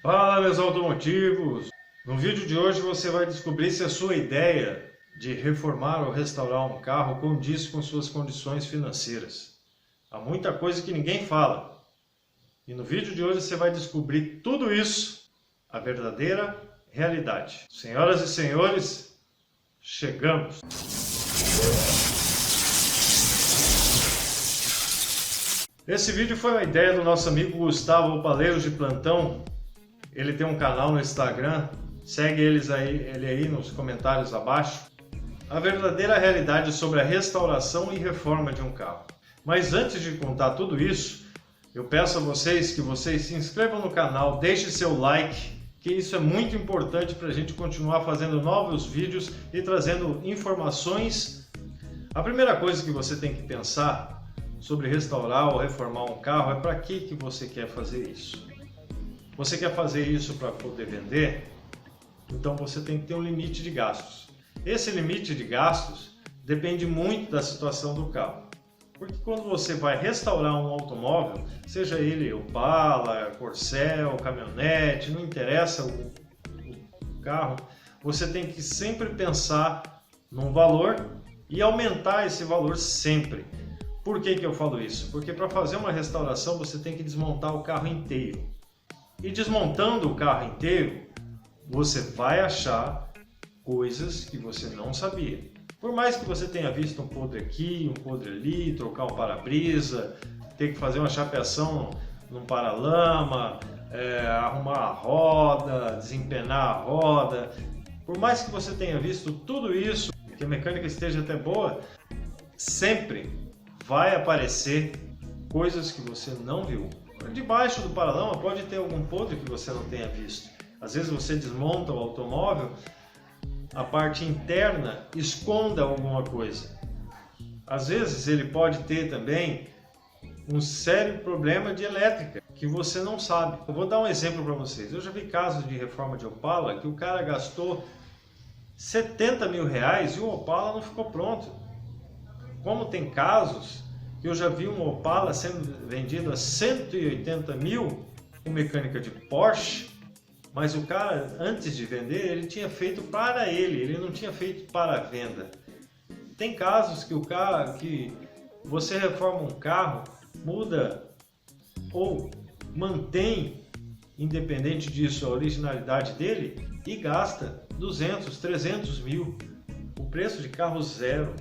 Fala, meus automotivos! No vídeo de hoje você vai descobrir se a sua ideia de reformar ou restaurar um carro condiz com suas condições financeiras. Há muita coisa que ninguém fala. E no vídeo de hoje você vai descobrir tudo isso, a verdadeira realidade. Senhoras e senhores, chegamos! Esse vídeo foi uma ideia do nosso amigo Gustavo Paleiros de Plantão. Ele tem um canal no Instagram, segue ele aí nos comentários abaixo. A verdadeira realidade sobre a restauração e reforma de um carro. Mas antes de contar tudo isso, eu peço a vocês que vocês se inscrevam no canal, deixem seu like, que isso é muito importante para a gente continuar fazendo novos vídeos e trazendo informações. A primeira coisa que você tem que pensar sobre restaurar ou reformar um carro é para que você quer fazer isso. Você quer fazer isso para poder vender? Então você tem que ter um limite de gastos. Esse limite de gastos depende muito da situação do carro. Porque quando você vai restaurar um automóvel, seja ele Opala, Corcel, caminhonete, não interessa o carro, você tem que sempre pensar num valor e aumentar esse valor sempre. Por que eu falo isso? Porque para fazer uma restauração você tem que desmontar o carro inteiro. E desmontando o carro inteiro, você vai achar coisas que você não sabia. Por mais que você tenha visto um podre aqui, um podre ali, trocar um para-brisa, ter que fazer uma chapeação num paralama, arrumar a roda, desempenar a roda. Por mais que você tenha visto tudo isso, que a mecânica esteja até boa, sempre vai aparecer coisas que você não viu. Debaixo do paralama pode ter algum podre que você não tenha visto. Às vezes você desmonta o automóvel, a parte interna esconda alguma coisa. Às vezes ele pode ter também um sério problema de elétrica que você não sabe. Eu vou dar um exemplo para vocês. Eu já vi casos de reforma de Opala que o cara gastou 70 mil reais e o Opala não ficou pronto. Como tem casos que eu já vi um Opala sendo vendido a 180 mil com mecânica de Porsche, mas o cara, antes de vender, ele tinha feito para ele não tinha feito para a venda. Tem casos que você reforma um carro, muda ou mantém, independente disso, a originalidade dele e gasta 200, 300 mil. O preço de carro zero,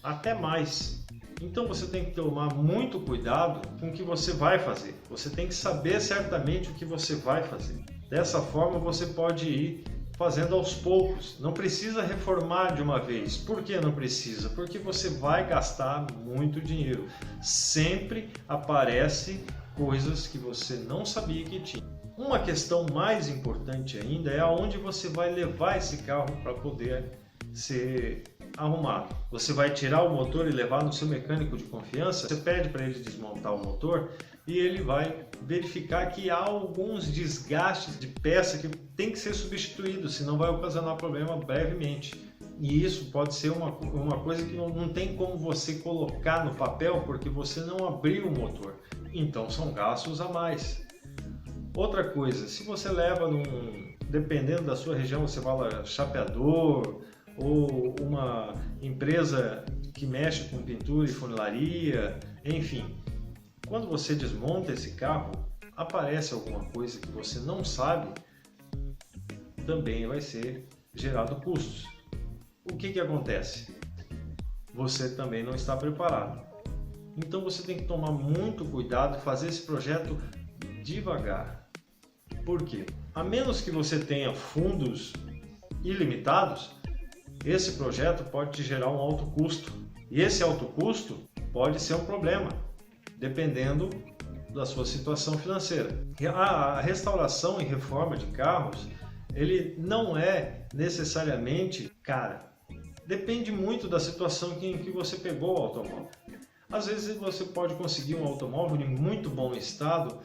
até mais. Então você tem que tomar muito cuidado com o que você vai fazer. Você tem que saber certamente o que você vai fazer. Dessa forma você pode ir fazendo aos poucos. Não precisa reformar de uma vez. Por que não precisa? Porque você vai gastar muito dinheiro. Sempre aparece coisas que você não sabia que tinha. Uma questão mais importante ainda é aonde você vai levar esse carro para poder ser arrumado. Você vai tirar o motor e levar no seu mecânico de confiança, você pede para ele desmontar o motor e ele vai verificar que há alguns desgastes de peça que tem que ser substituído, senão vai ocasionar problema brevemente. E isso pode ser uma coisa que não tem como você colocar no papel porque você não abriu o motor. Então são gastos a mais. Outra coisa, se você leva dependendo da sua região, você fala chapeador, ou uma empresa que mexe com pintura e funilaria, enfim. Quando você desmonta esse carro, aparece alguma coisa que você não sabe, também vai ser gerado custos. O que acontece? Você também não está preparado. Então você tem que tomar muito cuidado e fazer esse projeto devagar. Por quê? A menos que você tenha fundos ilimitados, esse projeto pode te gerar um alto custo. E esse alto custo pode ser um problema, dependendo da sua situação financeira. A restauração e reforma de carros, ele não é necessariamente cara. Depende muito da situação em que você pegou o automóvel. Às vezes você pode conseguir um automóvel em muito bom estado,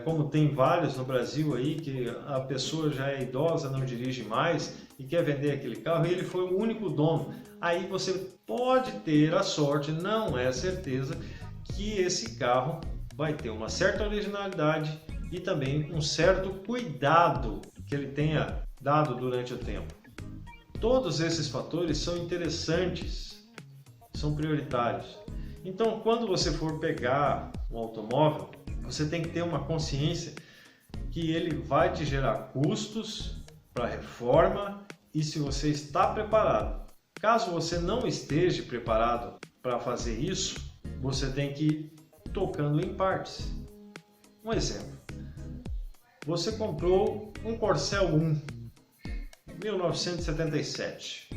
como tem vários no Brasil aí, que a pessoa já é idosa, não dirige mais e quer vender aquele carro e ele foi o único dono. Aí você pode ter a sorte, não é certeza, que esse carro vai ter uma certa originalidade, e também um certo cuidado que ele tenha dado durante o tempo. Todos esses fatores são interessantes, são prioritários. Então, quando você for pegar um automóvel, você tem que ter uma consciência que ele vai te gerar custos para reforma e se você está preparado. Caso você não esteja preparado para fazer isso, você tem que ir tocando em partes. Um exemplo, você comprou um Corcel 1, 1977.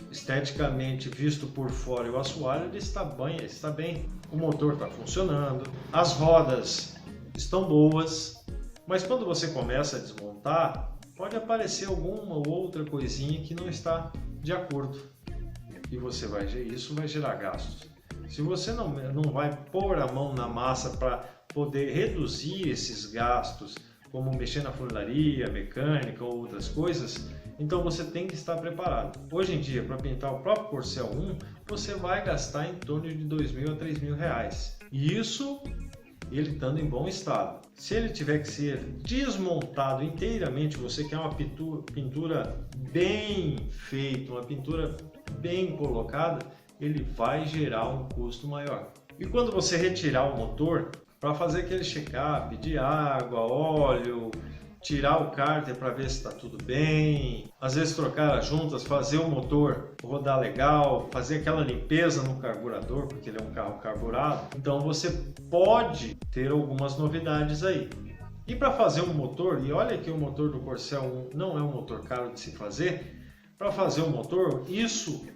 Esteticamente visto por fora e o assoalho ele está bem, o motor está funcionando, as rodas estão boas, mas quando você começa a desmontar, pode aparecer alguma ou outra coisinha que não está de acordo e isso vai gerar gastos. Se você não vai pôr a mão na massa para poder reduzir esses gastos, como mexer na funilaria, mecânica ou outras coisas, então você tem que estar preparado. Hoje em dia, para pintar o próprio Corcel 1, você vai gastar em torno de R$2.000 a R$3.000. E isso ele estando em bom estado. Se ele tiver que ser desmontado inteiramente, você quer uma pintura bem feita, uma pintura bem colocada, ele vai gerar um custo maior. E quando você retirar o motor, para fazer aquele check-up de água, óleo, tirar o cárter para ver se está tudo bem, às vezes trocar as juntas, fazer o motor rodar legal, fazer aquela limpeza no carburador, porque ele é um carro carburado, então você pode ter algumas novidades aí. E para fazer um motor, e olha que o motor do Corcel 1 não é um motor caro de se fazer, para fazer o motor, isso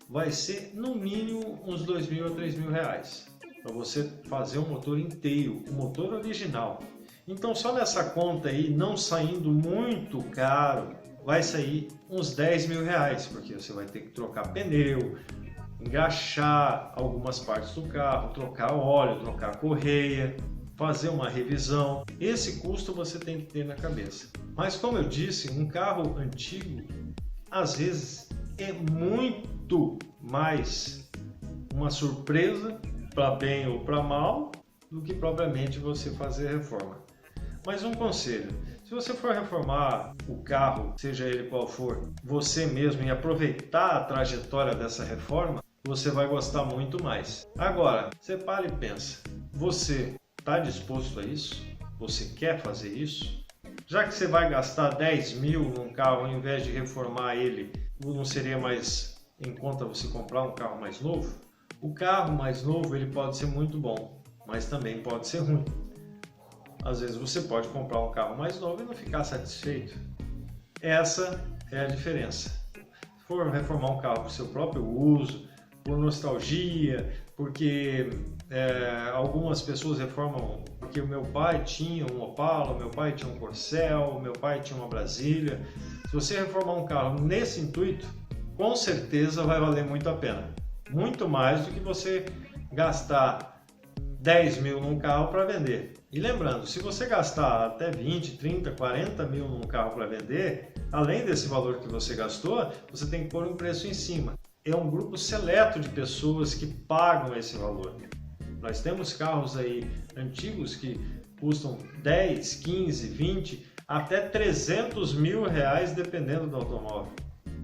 vai ser no mínimo uns R$2.000 a R$3.000, para você fazer um motor inteiro, o motor original. Então só nessa conta aí, não saindo muito caro, vai sair uns R$10.000, porque você vai ter que trocar pneu, engaixar algumas partes do carro, trocar óleo, trocar correia, fazer uma revisão. Esse custo você tem que ter na cabeça. Mas como eu disse, um carro antigo, às vezes é muito mais uma surpresa, para bem ou para mal, do que propriamente você fazer reforma. Mas um conselho, se você for reformar o carro, seja ele qual for, você mesmo e aproveitar a trajetória dessa reforma, você vai gostar muito mais. Agora, você para e pensa, você está disposto a isso? Você quer fazer isso? Já que você vai gastar 10 mil num carro ao invés de reformar ele, não seria mais em conta você comprar um carro mais novo? O carro mais novo ele pode ser muito bom, mas também pode ser ruim. Às vezes você pode comprar um carro mais novo e não ficar satisfeito. Essa é a diferença. Se for reformar um carro para o seu próprio uso, por nostalgia, porque algumas pessoas reformam porque o meu pai tinha um Opala, o meu pai tinha um Corcel, o meu pai tinha uma Brasília. Se você reformar um carro nesse intuito, com certeza vai valer muito a pena. Muito mais do que você gastar 10 mil num carro para vender. E lembrando, se você gastar até 20, 30, 40 mil num carro para vender, além desse valor que você gastou, você tem que pôr um preço em cima. É um grupo seleto de pessoas que pagam esse valor. Nós temos carros aí antigos que custam 10, 15, 20, até 300 mil reais dependendo do automóvel.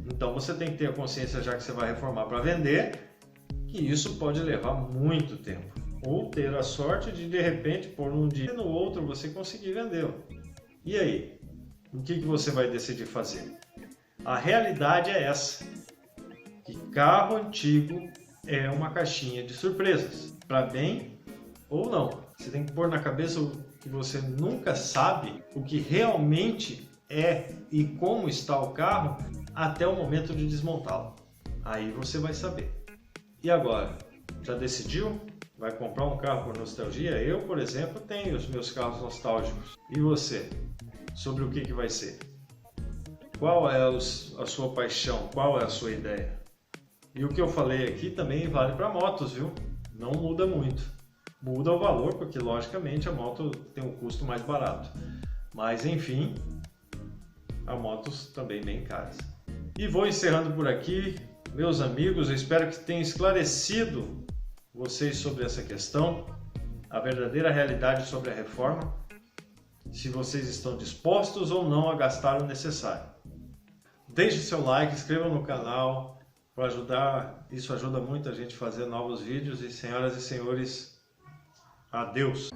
Então você tem que ter a consciência, já que você vai reformar para vender, que isso pode levar muito tempo. Ou ter a sorte de repente, por um dia e no outro, você conseguir vendê-lo. E aí? O que você vai decidir fazer? A realidade é essa, que carro antigo é uma caixinha de surpresas, para bem ou não. Você tem que pôr na cabeça que você nunca sabe o que realmente é e como está o carro até o momento de desmontá-lo. Aí você vai saber. E agora? Já decidiu? Vai comprar um carro por nostalgia? Eu, por exemplo, tenho os meus carros nostálgicos. E você? Sobre o que vai ser? Qual é a sua paixão? Qual é a sua ideia? E o que eu falei aqui também vale para motos, viu? Não muda muito. Muda o valor, porque logicamente a moto tem um custo mais barato. Mas enfim, há motos também bem caras. E vou encerrando por aqui. Meus amigos, eu espero que tenha esclarecido vocês sobre essa questão, a verdadeira realidade sobre a reforma. se vocês estão dispostos ou não a gastar o necessário. Deixe seu like, inscreva no canal para ajudar, isso ajuda muito a gente a fazer novos vídeos. E senhoras e senhores, adeus!